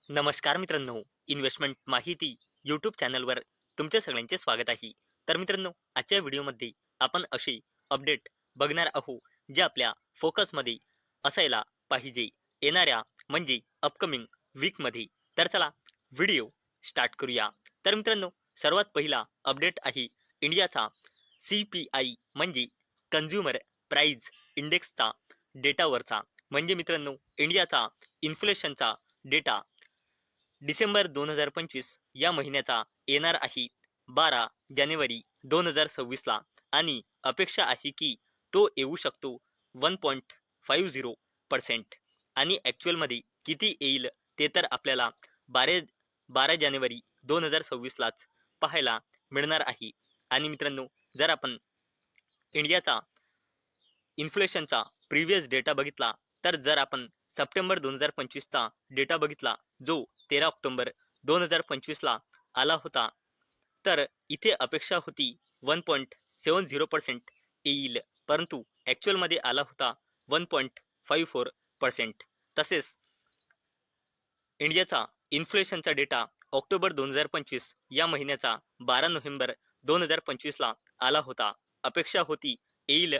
नमस्कार मित्रांनो, इन्व्हेस्टमेंट माहिती यूट्यूब चॅनलवर तुमच्या सगळ्यांचे स्वागत आहे. तर मित्रांनो, आजच्या व्हिडिओमध्ये आपण असे अपडेट बघणार आहोत जे आपल्या फोकसमध्ये असायला पाहिजे येणाऱ्या म्हणजे अपकमिंग वीकमध्ये. तर चला व्हिडिओ स्टार्ट करूया. तर मित्रांनो, सर्वात पहिला अपडेट आहे इंडियाचा CPI म्हणजे कन्झ्युमर प्राइस इंडेक्सचा डेटावरचा. म्हणजे मित्रांनो, इंडियाचा इन्फ्लेशनचा डेटा डिसेंबर 2025 या महिन्याचा येणार आहे 12 जानेवारी 2026 आणि अपेक्षा आहे की तो येऊ शकतो 1.50% आणि ॲक्च्युअलमध्ये किती येईल ते तर आपल्याला 12 जानेवारी 2026लाच पाहायला मिळणार आहे. आणि मित्रांनो, जर आपण इंडियाचा इन्फ्लेशनचा प्रिव्हियस डेटा बघितला तर जर आपण सप्टेंबर 2025चा डेटा बघितला जो 13 ऑक्टोबर 2025ला आला होता, तर इथे अपेक्षा होती 1.70% येईल, परंतु ॲक्च्युअलमध्ये आला होता 1.54%. तसेच इंडियाचा इन्फ्लेशनचा डेटा ऑक्टोबर 2025 या महिन्याचा 12 नोव्हेंबर 2025ला आला होता. अपेक्षा होती येईल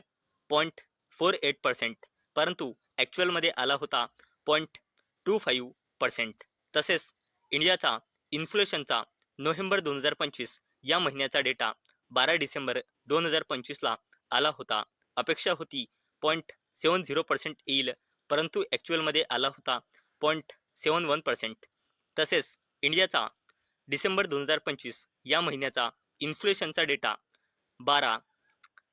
0.48%, परंतु ॲक्च्युअलमध्ये आला होता 0.25%. तसेच इंडियाचा इन्फ्लेशनचा नोव्हेंबर 2025 या महिन्याचा डेटा 12 डिसेंबर 2025ला आला होता. अपेक्षा होती 0.70% येईल, परंतु ॲक्च्युअलमध्ये आला होता 0.71%. तसेच इंडियाचा डिसेंबर 2025 या महिन्याचा इन्फ्लेशनचा डेटा 12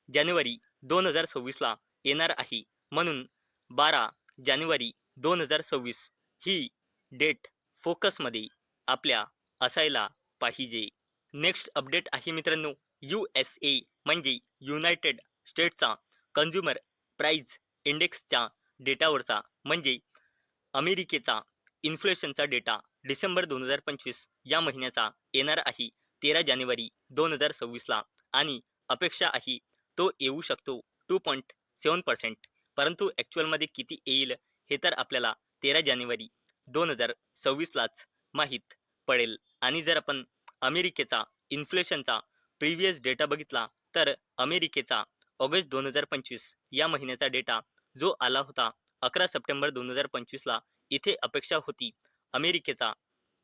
जानेवारी 2026ला येणार आहे, म्हणून 12 जानेवारी 2026 ही डेट फोकसमध्ये आपल्या असायला पाहिजे. नेक्स्ट अपडेट आहे मित्रांनो, USA म्हणजे युनायटेड स्टेट्सचा कन्झ्युमर प्राइस इंडेक्सच्या डेटावरचा. म्हणजे अमेरिकेचा इन्फ्लेशनचा डेटा डिसेंबर 2025 या महिन्याचा येणार आहे 13 जानेवारी 2026ला आणि अपेक्षा आहे तो येऊ शकतो 2.7%, परंतु ॲक्च्युअलमध्ये किती येईल हे तर आपल्याला 13 जानेवारी 2026लाच माहीत पडेल. आणि जर आपण अमेरिकेचा इन्फ्लेशनचा प्रिव्हियस डेटा बघितला तर अमेरिकेचा ऑगस्ट 2025 या महिन्याचा डेटा जो आला होता 11 सप्टेंबर 2025ला, इथे अपेक्षा होती अमेरिकेचा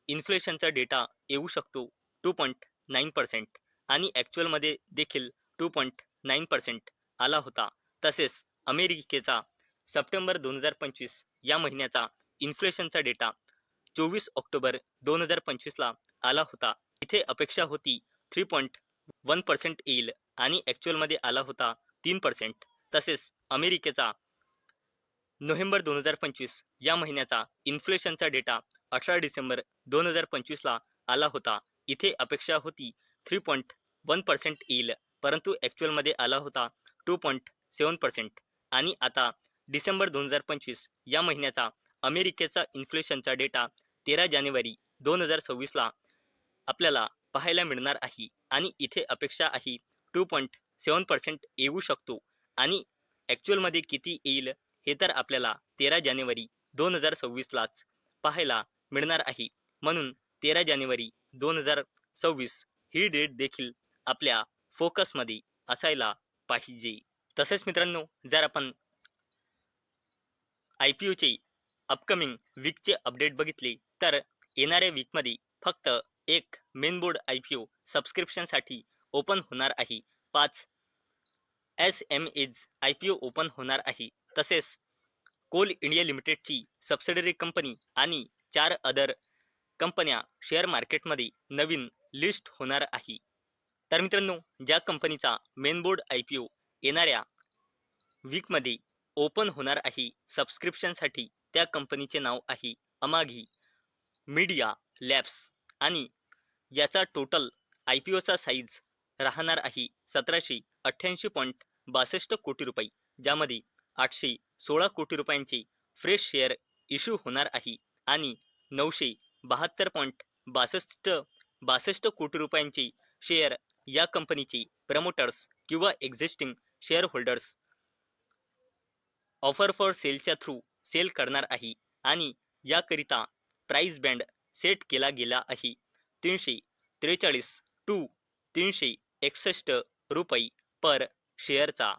इन्फ्लेशनचा डेटा येऊ शकतो 2.9% आणि ॲक्च्युअलमध्ये देखील 2.9% आला होता. तसेच अमेरिकेचा सप्टेंबर 2025 या महिन्याचा इन्फ्लेशनचा डेटा 24 ऑक्टोबर 2025ला आला होता. इथे अपेक्षा होती 3.1% येईल आणि ॲक्च्युअलमध्ये आला होता 3%. तसेच अमेरिकेचा नोव्हेंबर 2025 या महिन्याचा इन्फ्लेशनचा डेटा 18 डिसेंबर 2025ला आला होता. इथे अपेक्षा होती 3.1% येईल, परंतु ॲक्च्युअलमध्ये आला होता 2.7%. आणि आता डिसेंबर 2025 या महिन्याचा अमेरिकेचा इन्फ्लेशनचा डेटा 13 जानेवारी 2026ला आपल्याला पाहायला मिळणार आहे आणि इथे अपेक्षा आहे 2.7% येऊ शकतो आणि ॲक्च्युअलमध्ये किती येईल हे तर आपल्याला 13 जानेवारी 2026लाच पाहायला मिळणार आहे. म्हणून 13 जानेवारी 2026 ही डेट देखील आपल्या फोकसमध्ये असायला पाहिजे. तसेच मित्रांनो, जर आपण IPOचे अपकमिंग वीकचे अपडेट बघितले तर येणाऱ्या वीकमध्ये फक्त एक मेन बोर्ड IPO सबस्क्रिप्शनसाठी ओपन होणार आहे. 5 SMEज IPO ओपन होणार आहे. तसेच कोल इंडिया लिमिटेडची सबसिडरी कंपनी आणि 4 अदर कंपन्या शेअर मार्केटमध्ये नवीन लिस्ट होणार आहे. तर मित्रांनो, ज्या कंपनीचा मेन बोर्ड IPO येणाऱ्या वीकमध्ये ओपन होणार आहे सबस्क्रिप्शनसाठी, त्या कंपनीचे नाव आहे अमागी मीडिया लॅब्स आणि याचा टोटल IPOचा साईज राहणार आहे 1788.62 कोटी रुपये, ज्यामध्ये 816 कोटी रुपयांचे फ्रेश शेअर इश्यू होणार आहे आणि 972.62 कोटी रुपयांचे शेअर या कंपनीचे प्रमोटर्स किंवा existing share holders offer for सेलच्या थ्रू सेल करणार आहे. आणि याकरिता प्राइस बँड सेट केला गेला आहे 343 टू 361 रुपये पर शेअरचा.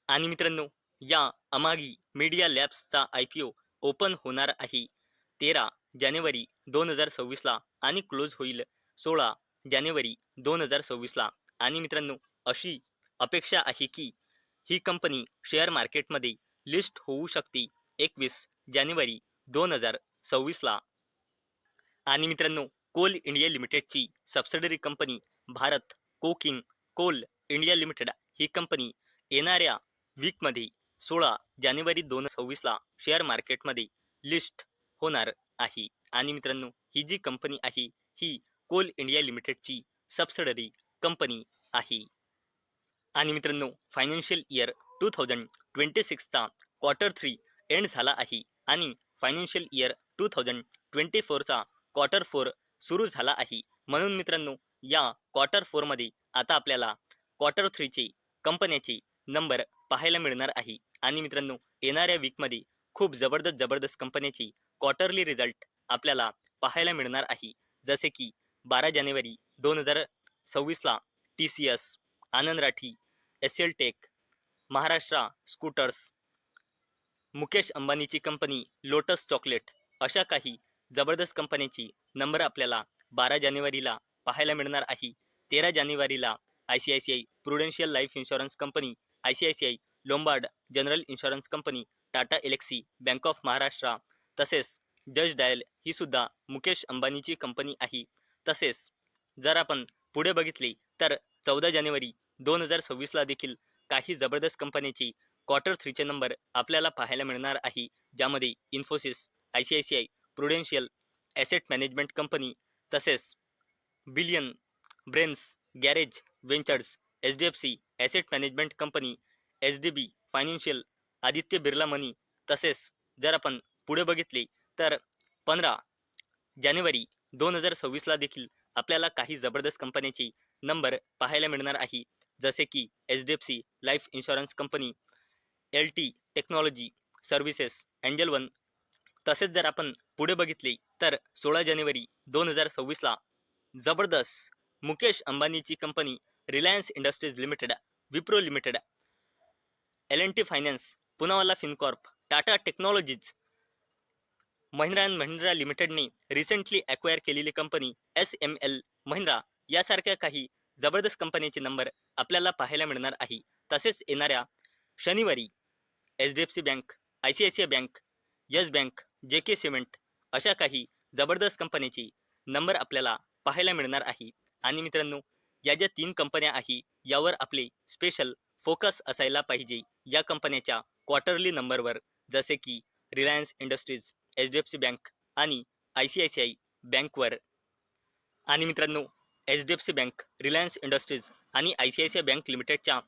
आणि मित्रांनो, या अमागी मीडिया लॅब्सचा IPO ओपन होणार आहे 13 जानेवारी 2026 ला आणि क्लोज होईल 16 जानेवारी 2026 ला. आणि मित्रांनो, अशी अपेक्षा आहे की ही कंपनी शेअर मार्केटमध्ये लिस्ट होऊ शकते 21 जानेवारी 2026 ला. आणि मित्रांनो, कोल इंडिया लिमिटेडची subsidiary company Bharat Coking Coal India Limited ही कंपनी येणाऱ्या वीकमध्ये 16 जानेवारी 2026 ला शेअर मार्केटमध्ये लिस्ट होणार आहे. आणि मित्रांनो, ही जी कंपनी आहे ही कोल इंडिया लिमिटेडची सबसिडरी कंपनी आहे. आणि मित्रांनो, फायनान्शियल इयर 2026 चा क्वार्टर 3 एंड झाला आहे आणि फायनान्शियल इयर 2024 चा क्वार्टर 4 सुरू झाला आहे. म्हणून मित्रांनो, या क्वार्टर 4 मध्ये आता आपल्याला क्वार्टर 3 चे कंपन्याचे नंबर पाहायला मिळणार आहे. आणि मित्रांनो, येणाऱ्या वीकमध्ये खूप जबरदस्त कंपन्याची क्वार्टरली रिझल्ट आपल्याला पाहायला मिळणार आहे. जसे की 12 जानेवारी 2026 ला TCS, आनंद राठी, SL tech, Maharashtra scooters, Mukesh अंबानीची कंपनी लोटस चॉकलेट, अशा काही जबरदस्त कंपन्यांची नंबर आपल्याला 12 जानेवारीला पाहायला मिळणार आहे. 13 जानेवारीला ICICI Prudential life insurance company, ICICI Lombard general insurance company, Tata Elxsi, bank of Maharashtra, तसेच जज डायल ही सुद्धा मुकेश अंबानीची कंपनी आहे. तसेच जर आपण पुढे बघितले तर 14 जानेवारी 2026 ला देखील काही जबरदस्त कंपन्यांची क्वार्टर 3 चे नंबर आपल्याला पाहायला मिळणार आहे. ज्यामध्ये Infosys, ICICI Prudential asset management company, तसेच billion brains garage ventures, HDFC asset management company, SDB financial, Aditya Birla money. तसेच जर आपण पुढे बघितले तर 15 जानेवारी 2026 ला देखील आपल्याला काही जबरदस्त कंपन्यांची नंबर पाहायला मिळणार आहे. जसे की HDFC life insurance company, LT technology services, angel one. तसेच जर आपण पुढे बघितले तर 16 जानेवारी 2026 ला जबरदस्त मुकेश अंबानीची company Reliance Industries Limited, Wipro Limited, L&T Finance, Poonawalla Fincorp, Tata Technologies, Mahindra and Mahindra लिमिटेडने रिसेंटली ॲक्वायर केलेली कंपनी SML महिंद्रा, यासारख्या काही जबरदस्त कंपन्यांचे नंबर आपल्याला पाहायला मिळणार आहे. तसेच येणाऱ्या शनिवारी HDFC bank, ICICI bank, yes bank, JK cement, अशा काही जबरदस्त कंपन्यांची नंबर आपल्याला पाहायला मिळणार आहे. आणि मित्रांनो, या ज्या 3 कंपन्या आहे यावर आपले स्पेशल फोकस असायला पाहिजे या कंपन्याच्या क्वार्टरली नंबरवर. जसे की रिलायन्स इंडस्ट्रीज, HDFC बँक आणि ICICI बँकवर. आणि मित्रांनो, HDFC बँक, रिलायन्स इंडस्ट्रीज आणि ICICI बँक लिमिटेडच्या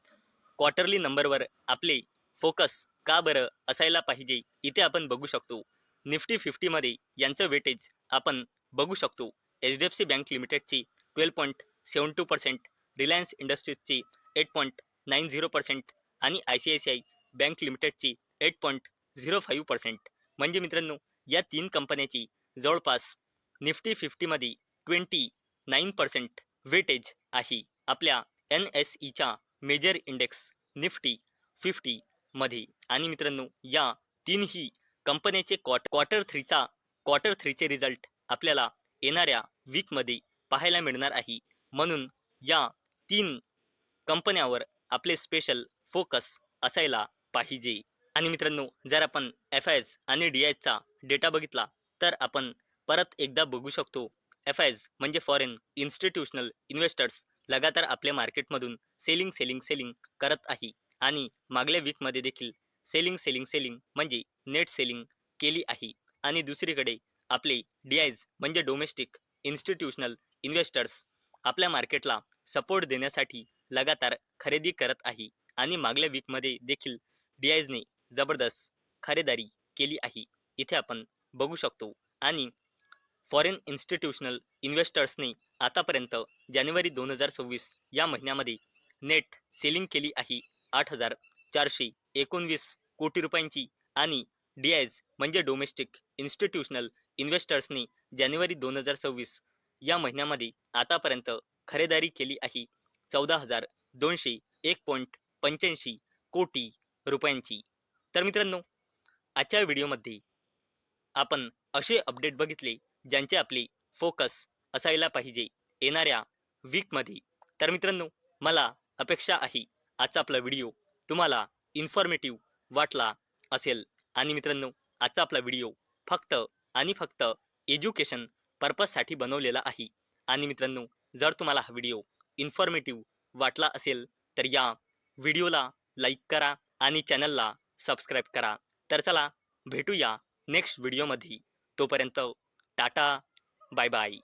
क्वार्टरली नंबरवर आपले फोकस का बरं असायला पाहिजे, इथे आपण बघू शकतो. निफ्टी 50 मध्ये यांचं वेटेज आपण बघू शकतो. HDFC बँक लिमिटेडची 12.72%, रिलायन्स इंडस्ट्रीजची 8.90% आणि ICICI बँक लिमिटेडची 8.05%. म्हणजे मित्रांनो, या 3 कंपन्याची जवळपास निफ्टी 50 मध्ये 29% वेटेज आहे आपल्या NSEच्या मेजर इंडेक्स निफ्टी 50 मध्ये. आणि मित्रांनो, या तीनही कंपन्याचे क्वार्टर 3 चे रिझल्ट आपल्याला येणाऱ्या वीकमध्ये पाहायला मिळणार आहे. म्हणून या 3 कंपन्यावर आपले स्पेशल फोकस असायला पाहिजे. आणि मित्रांनो, जर आपण FIs आणि DIsचा डेटा बघितला तर आपण परत एकदा बघू शकतो. FIs म्हणजे फॉरेन इन्स्टिट्यूशनल इन्व्हेस्टर्स लगातार आपल्या मार्केटमधून सेलिंग करत आहे आणि मागल्या वीकमध्ये देखील सेलिंग म्हणजे नेट सेलिंग केली आहे. आणि दुसरीकडे आपले DIs म्हणजे डोमेस्टिक इन्स्टिट्यूशनल इन्व्हेस्टर्स आपल्या मार्केटला सपोर्ट देण्यासाठी लगातार खरेदी करत आहे आणि मागल्या वीकमध्ये देखील DIsने जबरदस्त खरेदी केली आहे, इथे आपण बघू शकतो. आणि फॉरेन इन्स्टिट्यूशनल इन्व्हेस्टर्सने आतापर्यंत जानेवारी 2026 या महिन्यामध्ये नेट सेलिंग केली आहे 8,419 कोटी रुपयांची. आणि DIs म्हणजे डोमेस्टिक इन्स्टिट्यूशनल इन्व्हेस्टर्सनी जानेवारी 2026 या महिन्यामध्ये आतापर्यंत खरेदी केली आहे 14,201.85 कोटी रुपयांची. तर मित्रांनो, आजच्या व्हिडिओमध्ये आपण असे अपडेट बघितले ज्यांचे आपले फोकस असायला पाहिजे येणाऱ्या वीकमध्ये. तर मित्रांनो, मला अपेक्षा आहे आजचा आपला व्हिडिओ तुम्हाला इन्फॉर्मेटिव्ह वाटला असेल. आणि मित्रांनो, आजचा आपला व्हिडिओ फक्त आणि फक्त एज्युकेशन पर्पजसाठी बनवलेला आहे. आणि मित्रांनो, जर तुम्हाला हा व्हिडिओ इन्फॉर्मेटिव्ह वाटला असेल तर या व्हिडिओला लाईक करा आणि चॅनलला सबस्क्राईब करा. तर चला भेटूया नेक्स्ट व्हिडिओमध्ये. तोपर्यंत टाटा, बाय बाय.